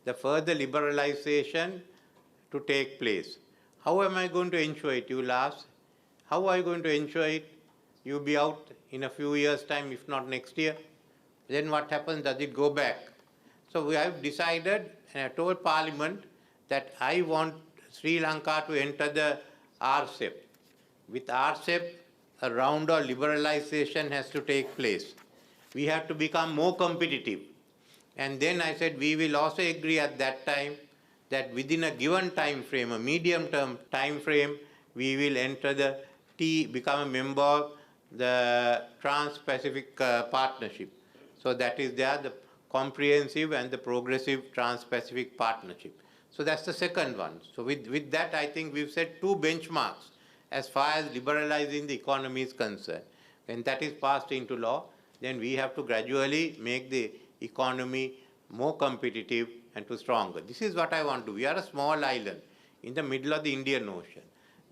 the further liberalization to take place. How am I going to ensure it, you will ask? How are you going to ensure it? You'll be out in a few years' time, if not next year. Then what happens? Does it go back? So we have decided, and I told Parliament, that I want Sri Lanka to enter the RCEP. With RCEP, a round of liberalization has to take place. We have to become more competitive. And then I said we will also agree at that time that within a given time frame, a medium-term time frame, we will enter the become a member of the Trans-Pacific Partnership. So that is there, the comprehensive and the progressive Trans-Pacific Partnership. So that's the second one. So with that, I think we've set two benchmarks as far as liberalizing the economy is concerned. When that is passed into law, then we have to gradually make the economy more competitive and to stronger. This is what I want to do. We are a small island in the middle of the Indian Ocean.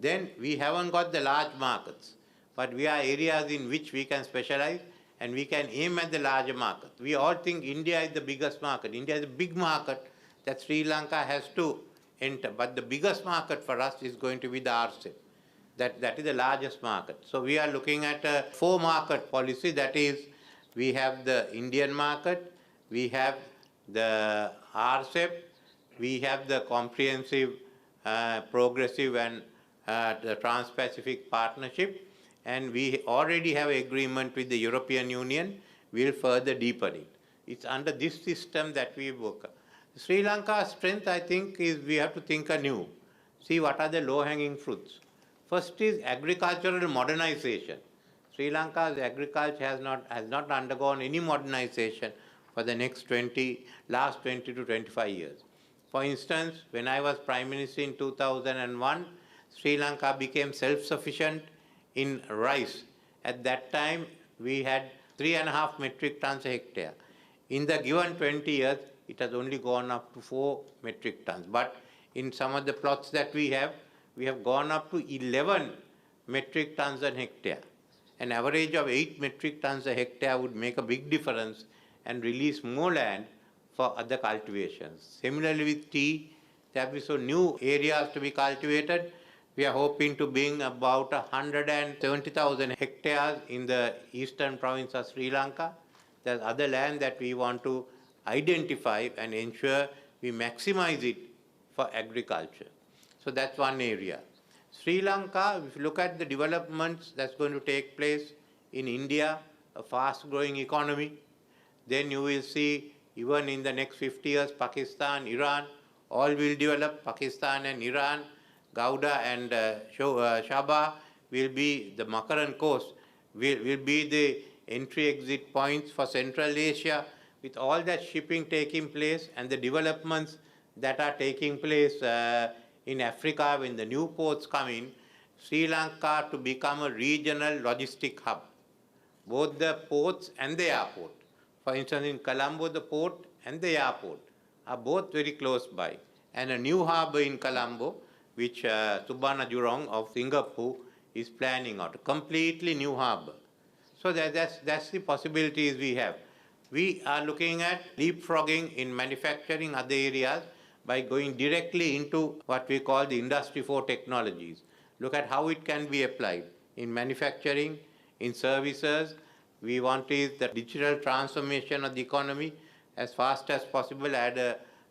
Then we haven't got the large markets, but we are areas in which we can specialize and we can aim at the larger market. We all think India is the biggest market. India is a big market that Sri Lanka has to enter, but the biggest market for us is going to be the RCEP. That is the largest market. So we are looking at a four-market policy. That is, we have the Indian market, we have the RCEP, we have the comprehensive, progressive and the Trans-Pacific Partnership, and we already have an agreement with the European Union. We will further deepen it. It's under this system that we work. Sri Lanka's strength, I think, is we have to think anew. See what are the low-hanging fruits. First is agricultural modernization. Sri Lanka's agriculture has not undergone any modernization for the last 20 to 25 years. For instance, when I was Prime Minister in 2001, Sri Lanka became self-sufficient in rice. At that time, we had 3.5 metric tons a hectare. In the given 20 years, it has only gone up to 4 metric tons. But in some of the plots that we have gone up to 11 metric tons a hectare. An average of 8 metric tons a hectare would make a big difference and release more land for other cultivations. Similarly with tea, there have been new areas to be cultivated. We are hoping to bring about 170,000 hectares in the eastern province of Sri Lanka. There's other land that we want to identify and ensure we maximize it for agriculture. So that's one area. Sri Lanka, if you look at the developments that's going to take place in India, a fast-growing economy, then you will see even in the next 50 years, Pakistan, Iran, all will develop. Pakistan and Iran, Gouda and Sabah will be the Makaran coast, will be the entry-exit points for Central Asia. With all that shipping taking place and the developments that are taking place in Africa, when the new ports come in, Sri Lanka to become a regional logistic hub, both the ports and the airport. For instance, in Colombo, the port and the airport are both very close by. And a new harbour in Colombo, which Subana Jurong of Singapore is planning out, a completely new harbour. So that's the possibilities we have. We are looking at leapfrogging in manufacturing other areas by going directly into what we call the Industry 4 technologies. Look at how it can be applied in manufacturing, in services. We want is the digital transformation of the economy as fast as possible. I had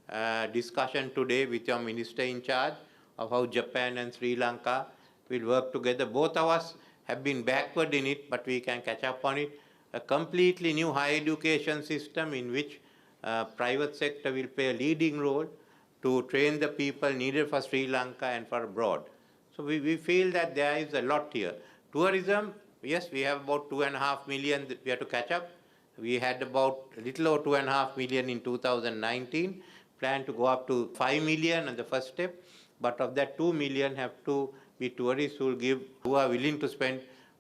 a discussion today with your minister in charge of how Japan and Sri Lanka will work together. Both of us have been backward in it, but we can catch up on it. A completely new higher education system in which private sector will play a leading role to train the people needed for Sri Lanka and for abroad. So we feel that there is a lot here. Tourism, yes, we have about 2.5 million that we have to catch up. We had about a little over 2.5 million in 2019, plan to go up to 5 million on the first step, but of that 2 million have to be tourists who are willing to spend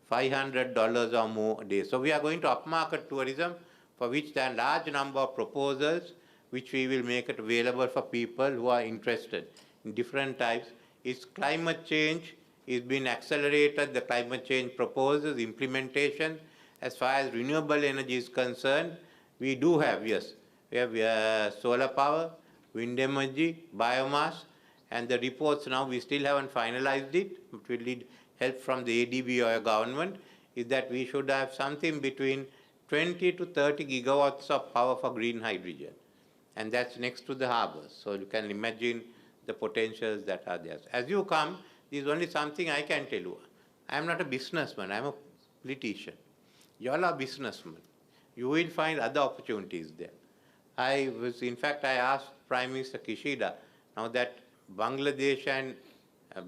$500 or more a day. So we are going to upmarket tourism, for which there are a large number of proposals which we will make it available for people who are interested in different types. Is climate change is being accelerated, the climate change proposals, implementation. As far as renewable energy is concerned, we do have, yes, we have solar power, wind energy, biomass, and the reports now, we still haven't finalized it, but we need help from the ADB or government, is that we should have something between 20 to 30 gigawatts of power for green hydrogen. And that's next to the harbors. So you can imagine the potentials that are there. As you come, this is only something I can tell you. I am not a businessman, I am a politician. You all are businessmen. You will find other opportunities there. In fact, I asked Prime Minister Kishida, now that Bangladesh and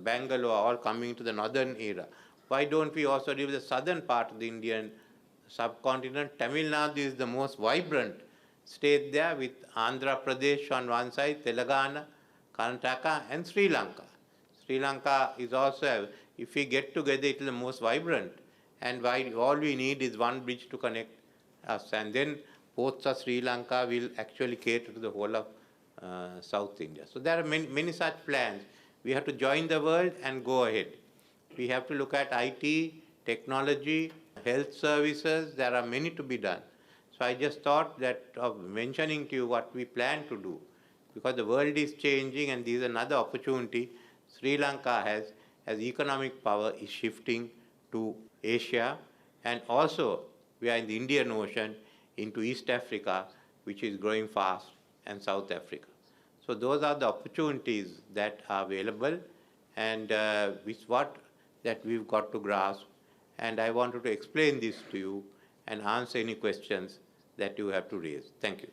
Bangalore are all coming to the northern era, why don't we also live the southern part of the Indian subcontinent? Tamil Nadu is the most vibrant state there, with Andhra Pradesh on one side, Telangana, Karnataka, and Sri Lanka. Sri Lanka is also, if we get together, it is the most vibrant. And all we need is one bridge to connect us. And then ports of Sri Lanka will actually cater to the whole of South India. So there are many such plans. We have to join the world and go ahead. We have to look at IT, technology, health services. There are many to be done. So I just thought that of mentioning to you what we plan to do, because the world is changing and there is another opportunity Sri Lanka has, as economic power is shifting to Asia, and also we are in the Indian Ocean into East Africa, which is growing fast, and South Africa. So those are the opportunities that are available, and with what that we've got to grasp. And I wanted to explain this to you and answer any questions that you have to raise. Thank you.